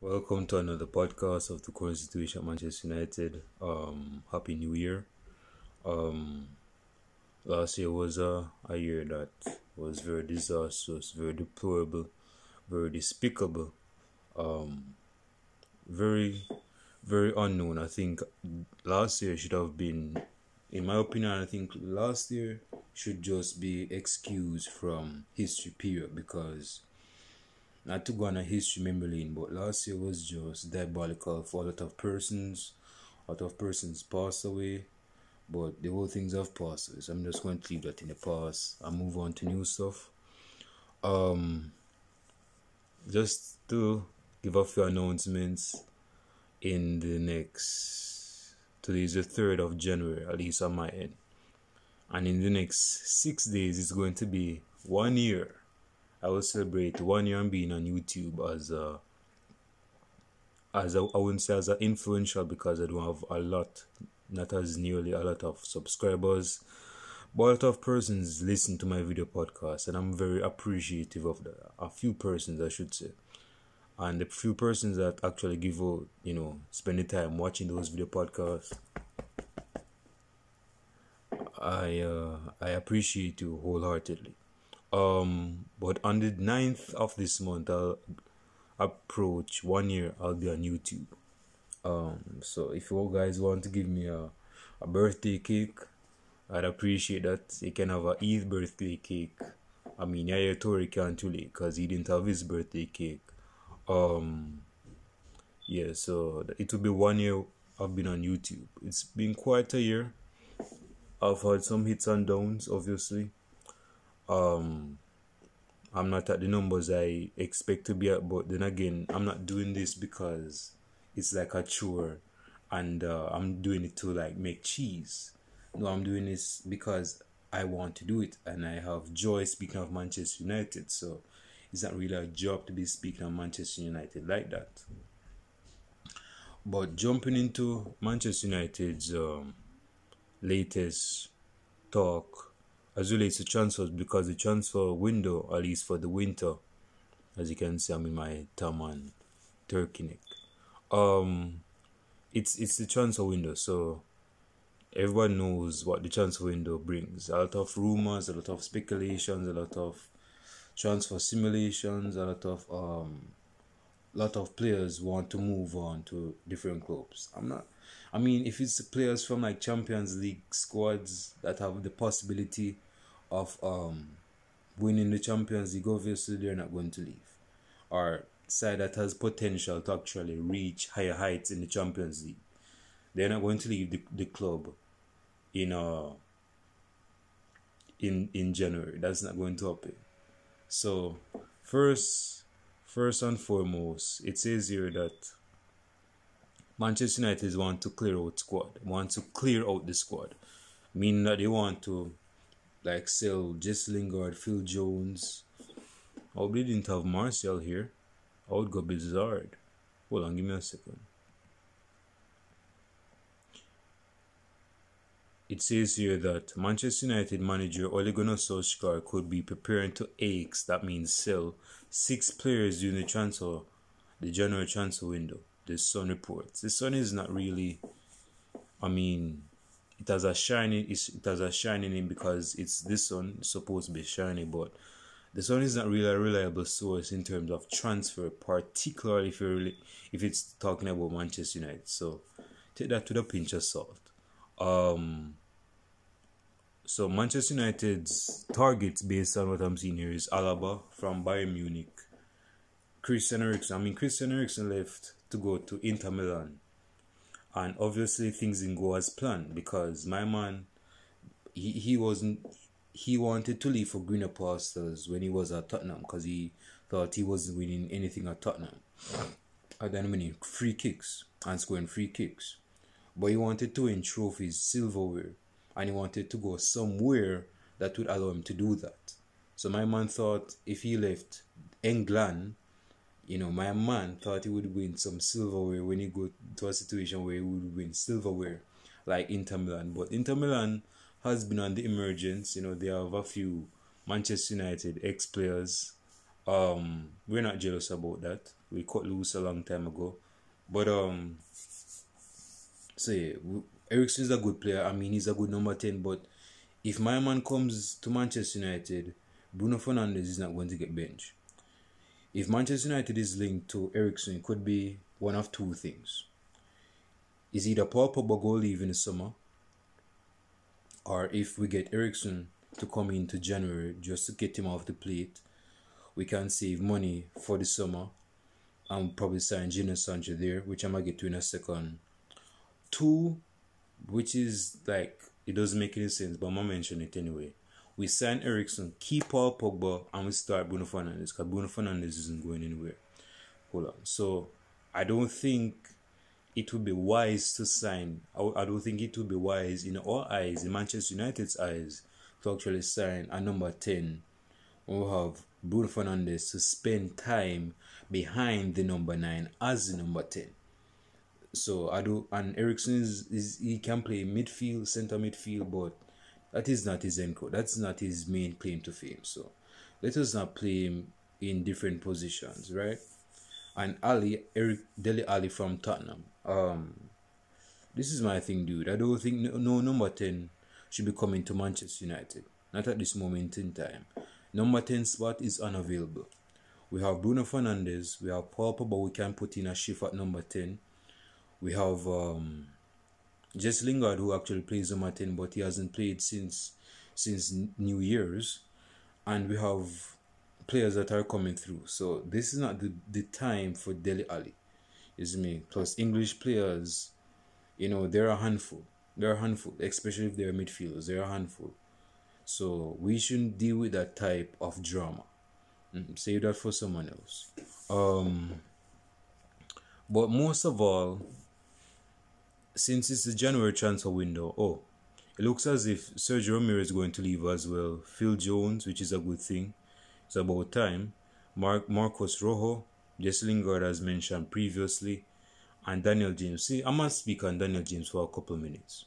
Welcome to another podcast of the current situation at Manchester United. Happy New Year. Um, Last year was a year that was very disastrous, very deplorable, very despicable, um, very, very unknown. I think last year should have been, in my opinion, I think last year should just be excused from history period because not to go on a history memory lane, but last year was just diabolical for a lot of persons. A lot of persons passed away, but the whole things have passed away. So I'm just going to leave that in the past and move on to new stuff. Um, just to give a few announcements in the next. Today is the 3rd of January, at least on my end. And in the next 6 days, it's going to be 1 year. I will celebrate 1 year on being on YouTube I wouldn't say as an influential because I don't have a lot, not as nearly a lot of subscribers, but a lot of persons listen to my video podcast, and I'm very appreciative of that. A few persons, I should say, and the few persons that actually give out, spend the time watching those video podcasts. I appreciate you wholeheartedly. But on the 9th of this month, I'll approach 1 year. I'll be on YouTube. So if you guys want to give me a birthday cake, I'd appreciate that. You can have a Eid birthday cake. I mean, Yaya Tori can't too late because he didn't have his birthday cake. Yeah, so it will be 1 year I've been on YouTube. It's been quite a year. I've had some hits and downs, obviously. I'm not at the numbers I expect to be at, but then again, I'm not doing this because it's like a chore and I'm doing it to like make cheese. No, I'm doing this because I want to do it and I have joy speaking of Manchester United, so it's not really a job to be speaking of Manchester United like that. But jumping into Manchester United's latest talk as relates to transfers, because the transfer window, at least for the winter, as you can see, I'm in my Tom and turkey neck. It's the transfer window, so everyone knows what the transfer window brings. A lot of rumors, a lot of speculations, a lot of transfer simulations, a lot of players want to move on to different clubs. If it's players from like Champions League squads that have the possibility of winning the Champions League, obviously they're not going to leave. Or side that has potential to actually reach higher heights in the Champions League, they're not going to leave the club in January. That's not going to happen. So first and foremost, it says here that Manchester United want to clear out the squad, meaning that they want to like sell Jesse Lingard, Phil Jones. I hope they didn't have Martial here. I would go bizarre. Hold on, give me a second. It says here that Manchester United manager Ole Gunnar Solskjaer could be preparing to axe, that means sell, 6 players during the January transfer window. The Sun reports. The Sun is not really, it has a shining name because it's this Sun, it's supposed to be shiny, but the Sun is not really a reliable source in terms of transfer, particularly if it's talking about Manchester United. So take that with a pinch of salt. So Manchester United's targets, based on what I'm seeing here, is Alaba from Bayern Munich, Christian Eriksen left to go to Inter Milan, and obviously things didn't go as planned because my man, he wanted to leave for greener pastures when he was at Tottenham because he thought he wasn't winning anything at Tottenham other than winning free kicks and scoring free kicks. But he wanted to win trophies, silverware, and he wanted to go somewhere that would allow him to do that. So my man thought if he left England, my man thought he would win some silverware when he go to a situation where he would win silverware like Inter Milan. But Inter Milan has been on the emergence. They have a few Manchester United ex-players We're not jealous about that. We cut loose a long time ago. But so yeah, Eriksen is a good player. I mean, he's a good number 10. But if my man comes to Manchester United, Bruno Fernandes is not going to get benched. If Manchester United is linked to Eriksen, it could be one of two things. Is either Paul Pogba go leave in the summer, or if we get Eriksen to come into January just to get him off the plate, we can save money for the summer and probably sign Sancho there, which I'm going to get to in a second. Two, which is like, it doesn't make any sense, but I'm going to mention it anyway. We sign Eriksen, keep Paul Pogba, and we start Bruno Fernandes, because Bruno Fernandes isn't going anywhere. Hold on. So, I don't think it would be wise to sign. I don't think it would be wise in our eyes, in Manchester United's eyes, to actually sign a number 10. We'll have Bruno Fernandes to spend time behind the number 9 as the number 10. So and Eriksen is he can play midfield, center midfield, but that is not his end. That's not his main claim to fame. So let us not play him in different positions, right? And Dele Alli from Tottenham. This is my thing, dude. I don't think no number 10 should be coming to Manchester United. Not at this moment in time. Number 10 spot is unavailable. We have Bruno Fernandes. We have Paul Pogba. We can put in a shift at number 10. We have Jesse Lingard, who actually plays number 10, but he hasn't played since New Year's. And we have players that are coming through. So this is not the time for Dele Alli. Is me. Plus English players, they're a handful. They're a handful, especially if they're midfielders. They're a handful. So we shouldn't deal with that type of drama. Save that for someone else. But most of all, since it's the January transfer window, it looks as if Sergio Romero is going to leave as well. Phil Jones, which is a good thing. It's about time. Marcos Rojo, Jesse Lingard as mentioned previously, and Daniel James. See, I must speak on Daniel James for a couple of minutes.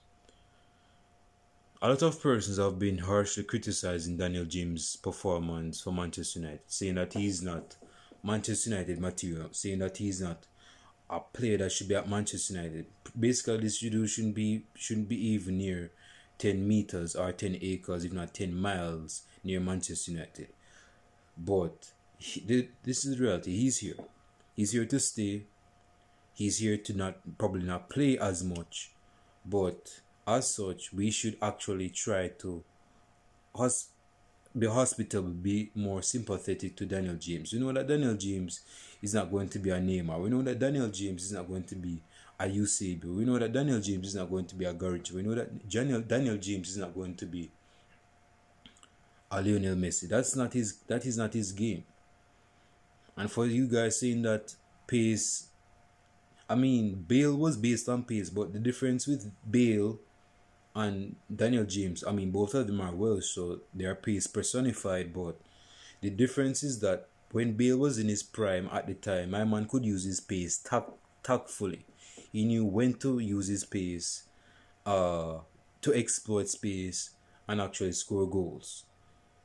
A lot of persons have been harshly criticizing Daniel James' performance for Manchester United, saying that he's not Manchester United material, saying that he's not a player that should be at Manchester United. Basically, this dude shouldn't be even near 10 meters or 10 acres, if not 10 miles near Manchester United. But this is the reality. He's here. He's here to stay. He's here to probably not play as much, but as such, we should actually try to be hospitable, be more sympathetic to Daniel James. We know that Daniel James is not going to be a Neymar. We know that Daniel James is not going to be a Eusebio. We know that Daniel James is not going to be a Garage. We know that Daniel James is not going to be a Lionel Messi. That is not his game. And for you guys saying that pace, I mean, Bale was based on pace, but the difference with Bale and Daniel James, I mean, both of them are well, so they are pace personified, but the difference is that when Bale was in his prime at the time, my man could use his pace tactfully. He knew when to use his pace to exploit space and actually score goals.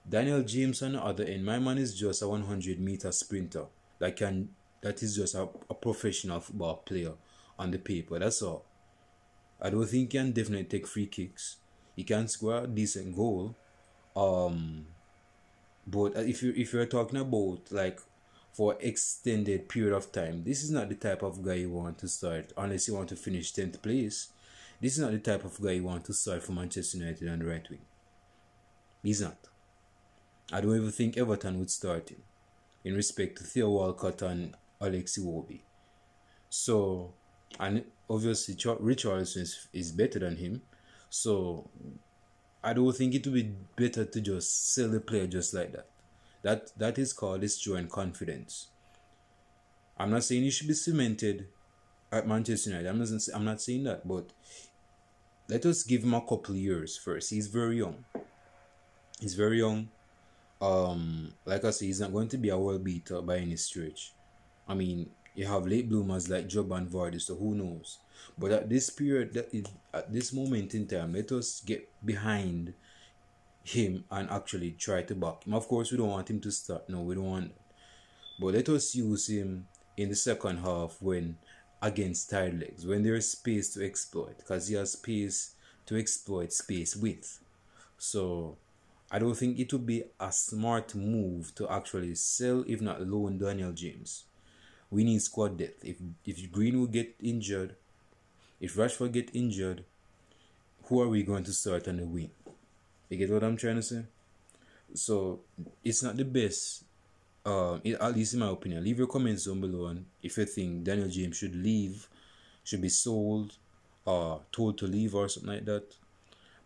Daniel James on the other end, my man is just a 100-meter sprinter that is just a professional football player on the paper. That's all. I don't think he can definitely take free kicks. He can score a decent goal. But if you're talking about like for extended period of time, this is not the type of guy you want to start unless you want to finish 10th place. This is not the type of guy you want to start for Manchester United on the right wing. He's not. I don't even think Everton would start him in respect to Theo Walcott and Alex Iwobi. So, and obviously Richarlison is better than him. So, I don't think it would be better to just sell the player just like that. That is called destroying confidence. I'm not saying he should be cemented at Manchester United. I'm not saying that, but let us give him a couple of years first. He's very young. Like I say, he's not going to be a world beater by any stretch. I mean, you have late bloomers like Joban Vardy, so who knows? But at this period, at this moment in time, let us get behind him and actually try to back him. Of course, we don't want him to start. No, we don't want that. But let us use him in the second half when against tired legs, when there is space to exploit, because he has space to exploit space with. So I don't think it would be a smart move to actually sell, if not loan, Daniel James. We need squad depth. If Green will get injured, if Rashford get injured, who are we going to start on the wing? You get what I'm trying to say? So it's not the best. At least in my opinion. Leave your comments down below, and if you think Daniel James should leave, should be sold, or told to leave, or something like that.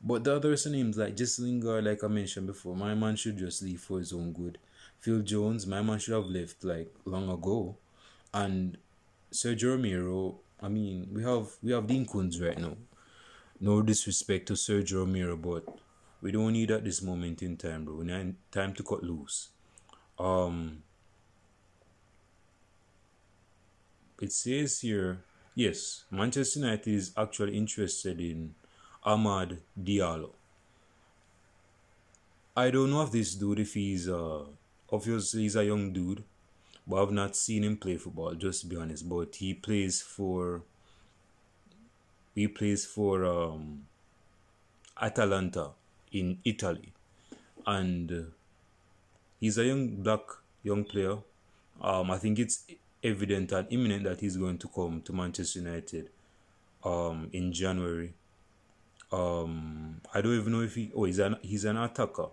But the other names like Jesse Lingard, like I mentioned before, my man should just leave for his own good. Phil Jones, my man should have left like long ago. And Sergio Romero, I mean, we have Dean Koontz right now. No disrespect to Sergio Romero, but we don't need at this moment in time, bro. We need time to cut loose. It says here, yes, Manchester United is actually interested in Amad Diallo. I don't know if this dude, if he's obviously he's a young dude, but I've not seen him play football, just to be honest. But he plays for Atalanta in Italy, and he's a young player. I think it's evident and imminent that he's going to come to Manchester United in January. I don't even know if he's an attacker.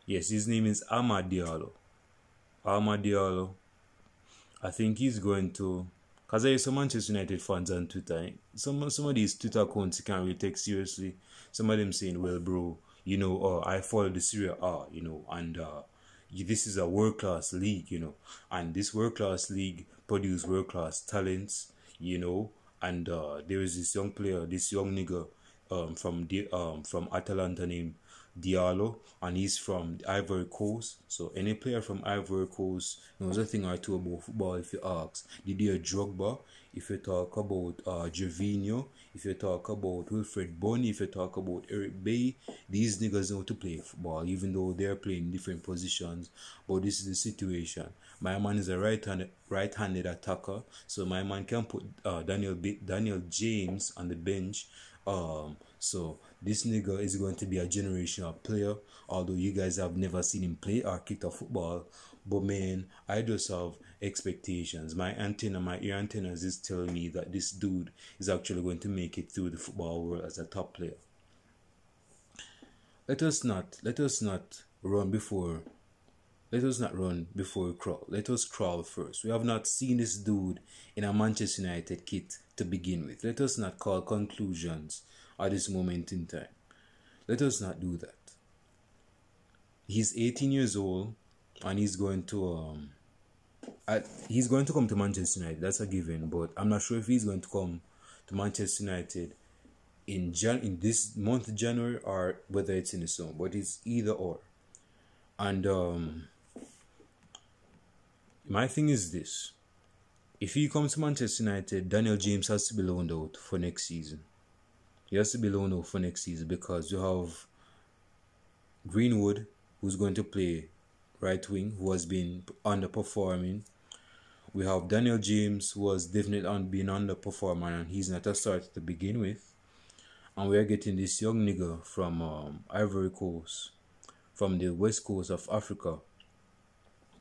Yes, his name is Amad Diallo. Amad Diallo. I think he's going to, because I have some Manchester United fans on Twitter. Some of these Twitter accounts you can't really take seriously. Some of them saying, well, bro, you know, I follow the Serie A, you know, and this is a world-class league, you know, and this world-class league produce world-class talents, you know, and there is this young player, this young nigga from Atalanta named Diallo, and he's from Ivory Coast. So any player from Ivory Coast knows a thing or two about football. If you ask Didier Drogba, if you talk about Gervinho, if you talk about Wilfred Bonny, if you talk about Eric Bay, these niggas know to play football, even though they're playing different positions. But this is the situation. My man is a right-handed attacker, so my man can put Daniel James on the bench. So this nigga is going to be a generational player, although you guys have never seen him play or kick a football. But man, I just have expectations. My ear antennas is telling me that this dude is actually going to make it through the football world as a top player. Let us not run before we crawl. Let us crawl first. We have not seen this dude in a Manchester United kit to begin with. Let us not call conclusions at this moment in time. Let us not do that. He's 18 years old, and he's going to come to Manchester United. That's a given, but I'm not sure if he's going to come to Manchester United in this month, January, or whether it's in the summer. But it's either or. And my thing is this: if he comes to Manchester United, Daniel James has to be loaned out for next season. He has to be loaned out for next season, because you have Greenwood, who's going to play right wing, who has been underperforming. We have Daniel James, who has definitely been underperforming, and he's not a starter to begin with. And we are getting this young nigga from Ivory Coast, from the west coast of Africa,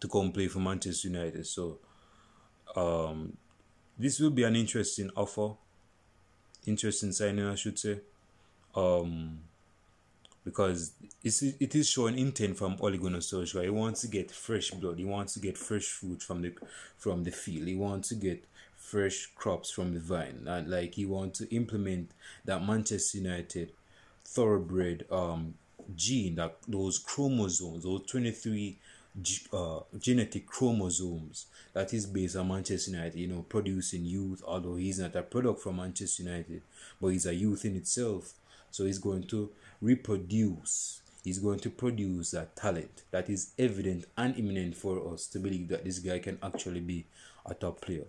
to come play for Manchester United. So this will be an interesting offer, interesting signing, I should say, because it is showing intent from Ole Gunnar Solskjaer. He wants to get fresh blood. He wants to get fresh fruit from the field. He wants to get fresh crops from the vine, and like he wants to implement that Manchester United thoroughbred gene, that those chromosomes, those 23 genetic chromosomes that is based on Manchester United, you know, producing youth. Although he's not a product from Manchester United, but he's a youth in itself. So he's going to reproduce, he's going to produce that talent that is evident and imminent for us to believe that this guy can actually be a top player.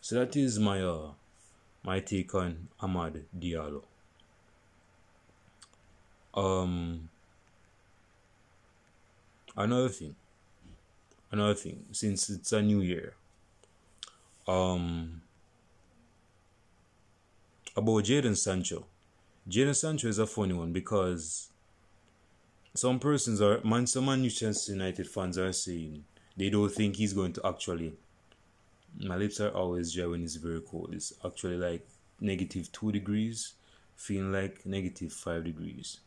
So that is my take on Amad Diallo. Another thing, another thing, since it's a new year, um, about Jadon Sancho. Jadon Sancho is a funny one because some persons are some Manchester United fans are saying they don't think he's going to actually. My lips are always dry when it's very cold. It's actually like -2 degrees, feeling like -5 degrees.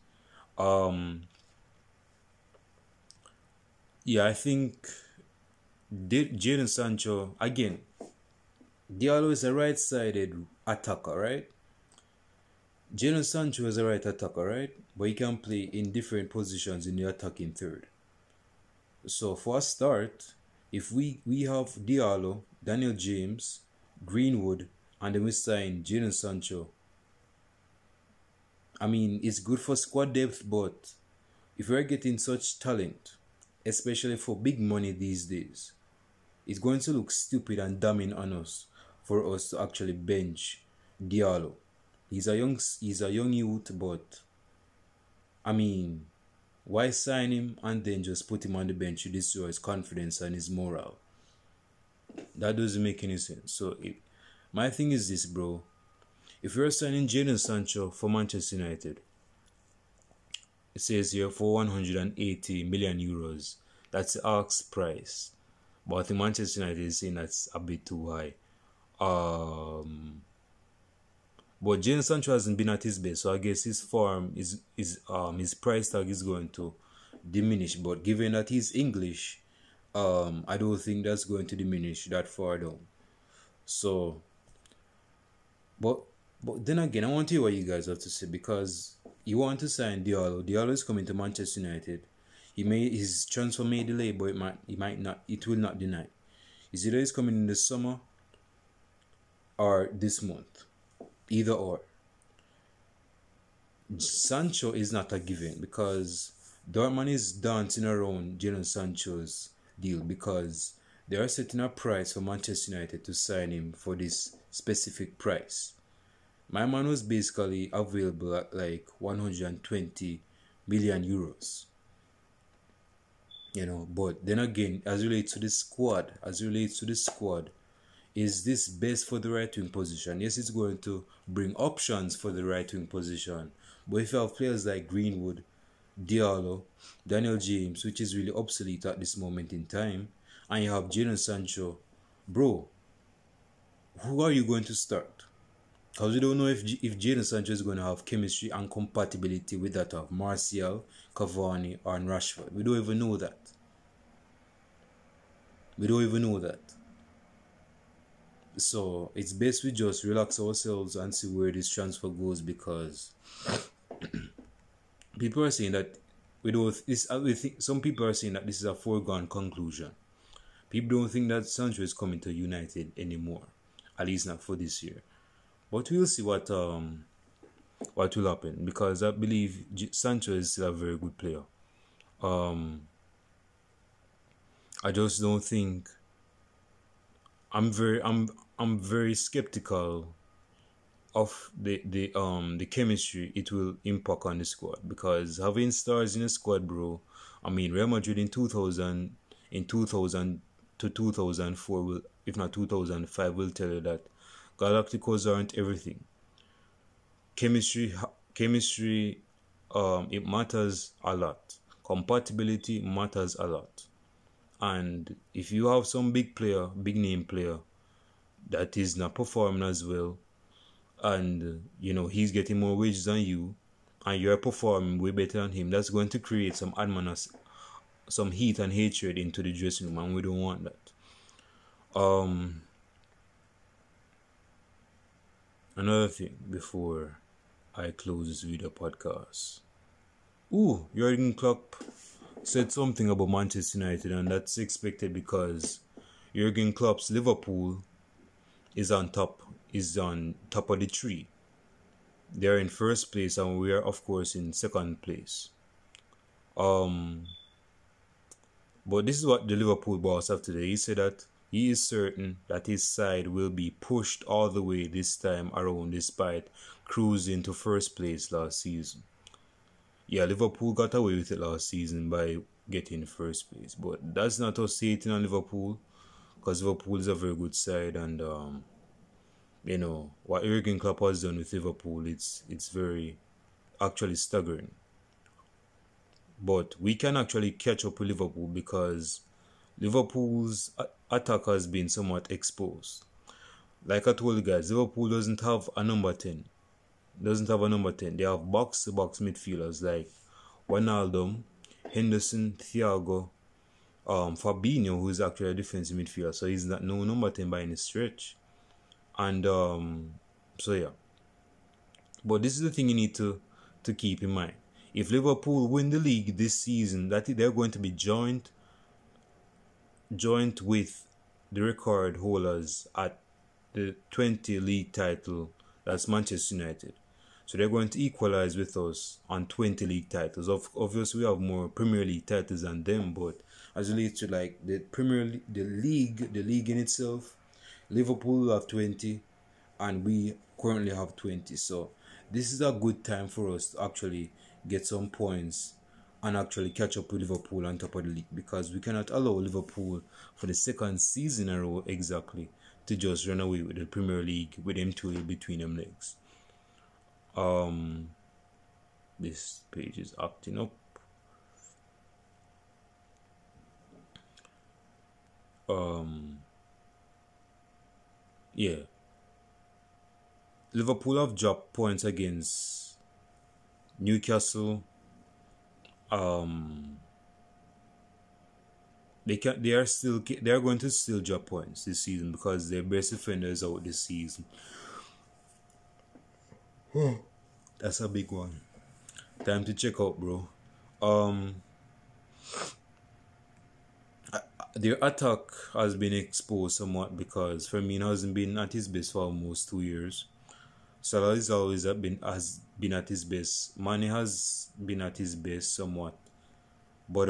Yeah, I think Jadon Sancho again. Diallo is a right-sided attacker, right? Jadon Sancho is a right attacker, right? But he can play in different positions in the attacking third. So for a start, if we have Diallo, Daniel James, Greenwood, and then we sign Jadon Sancho, I mean, it's good for squad depth, but if we're getting such talent, especially for big money these days, it's going to look stupid and damning on us for us to actually bench Diallo. He's a young youth, but I mean, why sign him and then just put him on the bench to destroy his confidence and his morale? That doesn't make any sense. So my thing is this, bro. If you're signing Jadon Sancho for Manchester United, it says here for 180 million euros. That's the ask price. But I think Manchester United is saying that's a bit too high. But Jadon Sancho hasn't been at his best, so I guess his form his price tag is going to diminish. But given that he's English, I don't think that's going to diminish that far down. So, but then again, I want to hear what you guys have to say, because you want to sign Diallo. Diallo is coming to Manchester United. His transfer may delay, but it will not deny. Is either he's coming in the summer or this month. Either or. Sancho is not a given, because Dortmund is dancing around Jadon Sancho's deal because they are setting a price for Manchester United to sign him for this specific price. My man was basically available at like 120 million euros. You know, but then again, as relates to the squad, is this best for the right wing position? Yes, it's going to bring options for the right wing position. But if you have players like Greenwood, Diallo, Daniel James, which is really obsolete at this moment in time, and you have Jadon Sancho, bro, who are you going to start? Because we don't know if Jadon Sancho is going to have chemistry and compatibility with that of Martial, Cavani, or Rashford. We don't even know that. So it's best we just relax ourselves and see where this transfer goes, because people are saying that some people are saying that this is a foregone conclusion. People don't think that Sancho is coming to United anymore, at least not for this year. But we'll see what will happen, because I believe Sancho is still a very good player. I just don't think. I'm very skeptical of the chemistry it will impact on the squad, because having stars in the squad, bro. I mean, Real Madrid in 2000 to 2004 will, if not 2005, will tell you that Galacticos aren't everything. Chemistry, it matters a lot. Compatibility matters a lot. And if you have some big name player, that is not performing as well, and you know he's getting more wages than you, and you're performing way better than him, that's going to create some heat and hatred into the dressing room, and we don't want that. Another thing before I close this video podcast. Jurgen Klopp said something about Manchester United, and that's expected because Jurgen Klopp's Liverpool is on top of the tree. They're in first place, and we are of course in second place. But this is what the Liverpool boss have today. He said that he is certain that his side will be pushed all the way this time around, despite cruising to first place last season. Yeah, Liverpool got away with it last season by get in first place. But that's not us hating on Liverpool, because Liverpool is a very good side, and what Jurgen Klopp has done with Liverpool, it's very actually staggering. But we can actually catch up with Liverpool because Liverpool's attack has been somewhat exposed. Like I told you guys, Liverpool doesn't have a number 10. Doesn't have a number 10. They have box-to-box midfielders like Wijnaldum, Henderson, Thiago, Fabinho, who is actually a defensive midfielder. So he's not no number 10 by any stretch. And so yeah. But this is the thing you need to keep in mind. If Liverpool win the league this season, that they're going to be joint with the record holders at the 20 league title, that's Manchester United. So they're going to equalize with us on 20 league titles. Obviously, we have more Premier League titles than them, but as it relates to like the league in itself, Liverpool will have 20, and we currently have 20. So this is a good time for us to actually get some points and actually catch up with Liverpool on top of the league, because we cannot allow Liverpool for the second season in a row exactly to just run away with the Premier League with them two between them legs. This page is acting up. Yeah. Liverpool have dropped points against Newcastle. They are going to still drop points this season because their best defender is out this season. That's a big one. Time to check out, bro. Their attack has been exposed somewhat because Firmino hasn't been at his best for almost 2 years. Salah has always been at his best. Mane has been at his best somewhat, but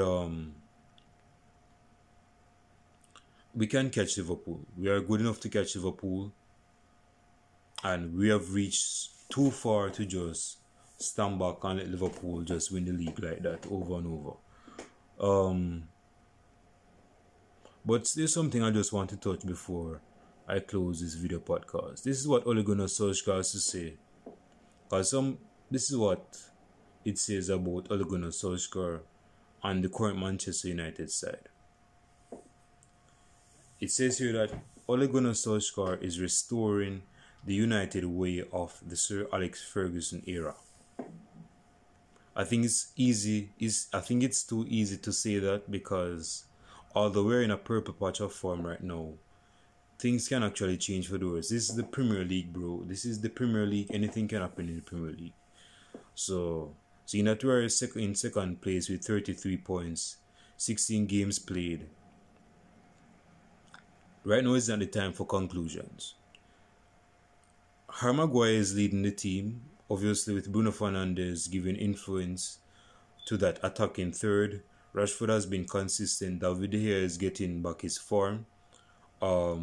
we can catch Liverpool. We are good enough to catch Liverpool, and we have reached too far to just stand back and let Liverpool just win the league like that over and over. But there's something I just want to touch before I close this video podcast. This is what Ole Gunnar Solskjaer has to say. Because this is what it says about Ole Gunnar Solskjaer and the current Manchester United side. It says here that Ole Gunnar Solskjaer is restoring the United way of the Sir Alex Ferguson era. I think it's too easy to say that because although we're in a purple patch of form right now, things can actually change for the worse. This is the Premier League, bro. This is the Premier League. Anything can happen in the Premier League. So seeing that we're in second place with 33 points, 16 games played, right now is not the time for conclusions. Harry Maguire is leading the team, obviously with Bruno Fernandes giving influence to that attacking third. Rashford has been consistent. David De Gea is getting back his form. Alex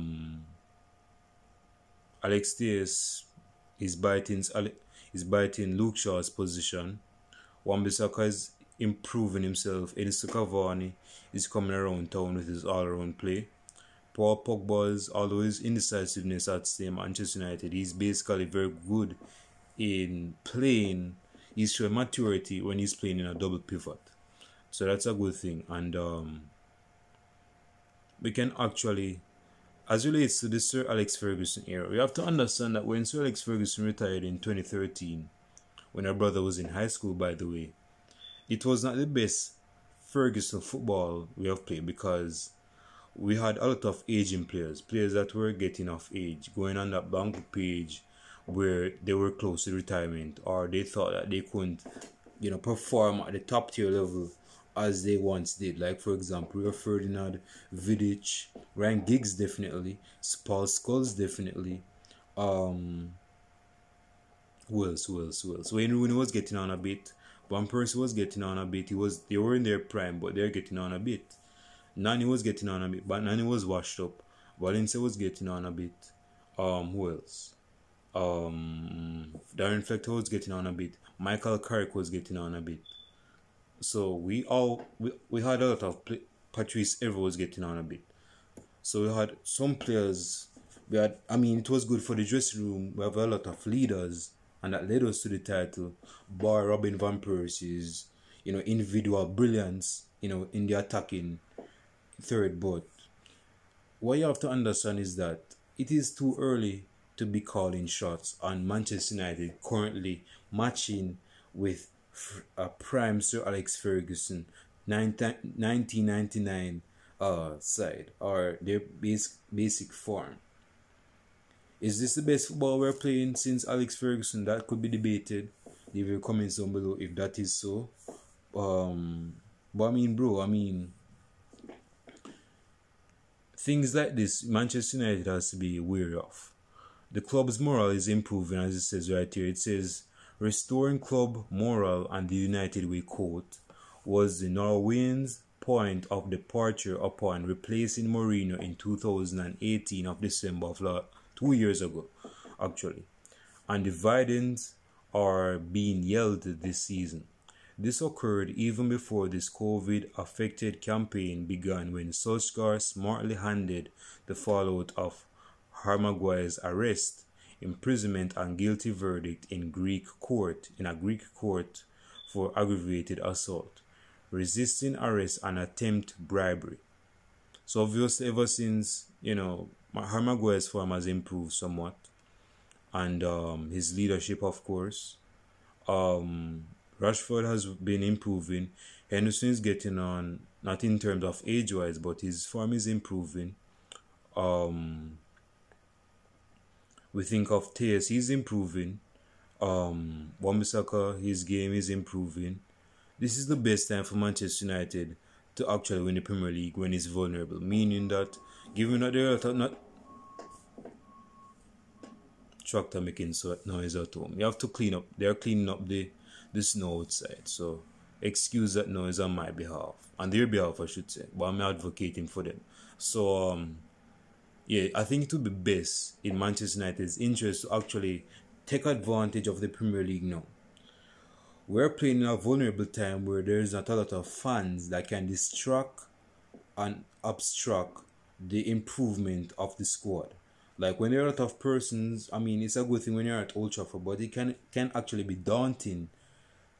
Telles is biting Luke Shaw's position. Wan-Bissaka is improving himself. Edinson Cavani is coming around town with his all-around play. Paul Pogba's, although his indecisiveness at stake Manchester United, he's basically very good in playing. He's showing maturity when he's playing in a double pivot. So that's a good thing. And we can actually, as relates to the Sir Alex Ferguson era, we have to understand that when Sir Alex Ferguson retired in 2013, when our brother was in high school, by the way, it was not the best Ferguson football we have played because we had a lot of aging players that were getting of age, going on that blank page where they were close to retirement, or they thought that they couldn't, perform at the top tier level as they once did. Like, for example, Rio Ferdinand, Vidic, Ryan Giggs definitely, Paul Scholes definitely, who else? Wayne Rooney was getting on a bit, Van Persie was getting on a bit, they were in their prime, but they're getting on a bit. Nani was getting on a bit, but Nani was washed up. Valencia was getting on a bit. Who else? Darren Flecker was getting on a bit. Michael Carrick was getting on a bit. So we had a lot of Patrice Evra was getting on a bit. So we had some players. It was good for the dressing room. We have a lot of leaders, and that led us to the title. Bar Robin van Persie's, individual brilliance, in the attacking third. But what you have to understand is that it is too early to be calling shots on Manchester United currently matching with a prime Sir Alex Ferguson 1999 side, or their basic form. Is this the best football we're playing since Alex Ferguson? That could be debated. Leave your comments down below if that is so. But things like this, Manchester United has to be wary of. The club's morale is improving, as it says right here. It says, restoring club morale, and the United way quote, was the Norwegians' point of departure upon replacing Mourinho in 2018 of December of 2 years ago, actually. And dividends are being yelled this season. This occurred even before this COVID-affected campaign began, when Solskjaer smartly handed the fallout of Harry Maguire's arrest, imprisonment, and guilty verdict in a Greek court for aggravated assault, resisting arrest, and attempt bribery. So obviously, ever since, Harry Maguire's form has improved somewhat, and his leadership, of course. Rashford has been improving. Henderson is getting on, not in terms of age-wise, but his form is improving. We think of Tears, he's improving. Wan-Bissaka, his game is improving. This is the best time for Manchester United to actually win the Premier League when it's vulnerable. Meaning that, given that they're not tractor making noise at home, you have to clean up. They're cleaning up the snow outside. So excuse that noise on my behalf, on their behalf, I should say. But I'm advocating for them. So I think it would be best in Manchester United's interest to actually take advantage of the Premier League now. We're playing in a vulnerable time where there's not a lot of fans that can distract and obstruct the improvement of the squad. Like when there are a lot of persons, it's a good thing when you're at Old Trafford, but it can actually be daunting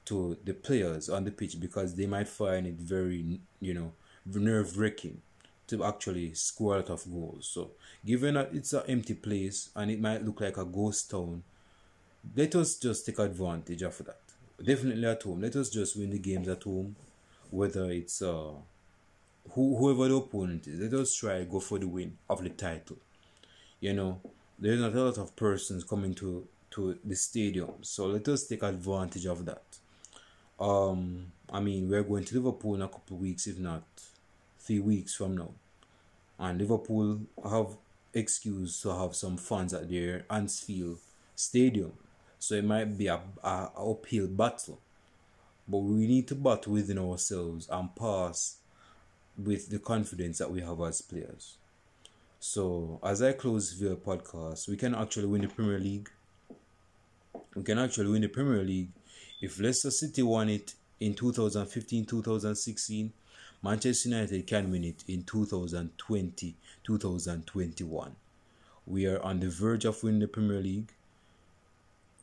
to the players on the pitch, because they might find it very, nerve-wracking to actually score a lot of goals. So, given that it's an empty place and it might look like a ghost town, let us just take advantage of that. Definitely at home. Let us just win the games at home, whether it's whoever the opponent is. Let us try go for the win of the title. There's not a lot of persons coming to the stadium, so let us take advantage of that. We're going to Liverpool in a couple of weeks, if not 3 weeks from now, and Liverpool have excuse to have some fans at their Anfield Stadium, so it might be a uphill battle, but we need to battle within ourselves and pass with the confidence that we have as players. So, as I close the podcast, we can actually win the Premier League. We can actually win the Premier League. If Leicester City won it in 2015-2016, Manchester United can win it in 2020-2021. We are on the verge of winning the Premier League.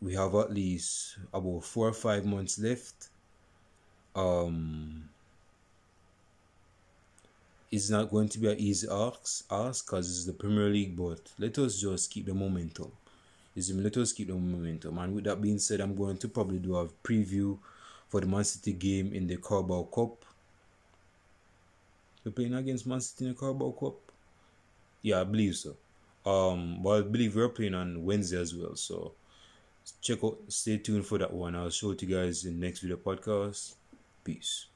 We have at least about 4 or 5 months left. It's not going to be an easy ask because it's the Premier League, but let us just keep the momentum. Let us keep the momentum. And with that being said, I'm going to probably do a preview for the Man City game in the Carabao Cup. We're playing against Man City in the Carabao Cup? Yeah, I believe so. But I believe we're playing on Wednesday as well. So stay tuned for that one. I'll show it to you guys in the next video podcast. Peace.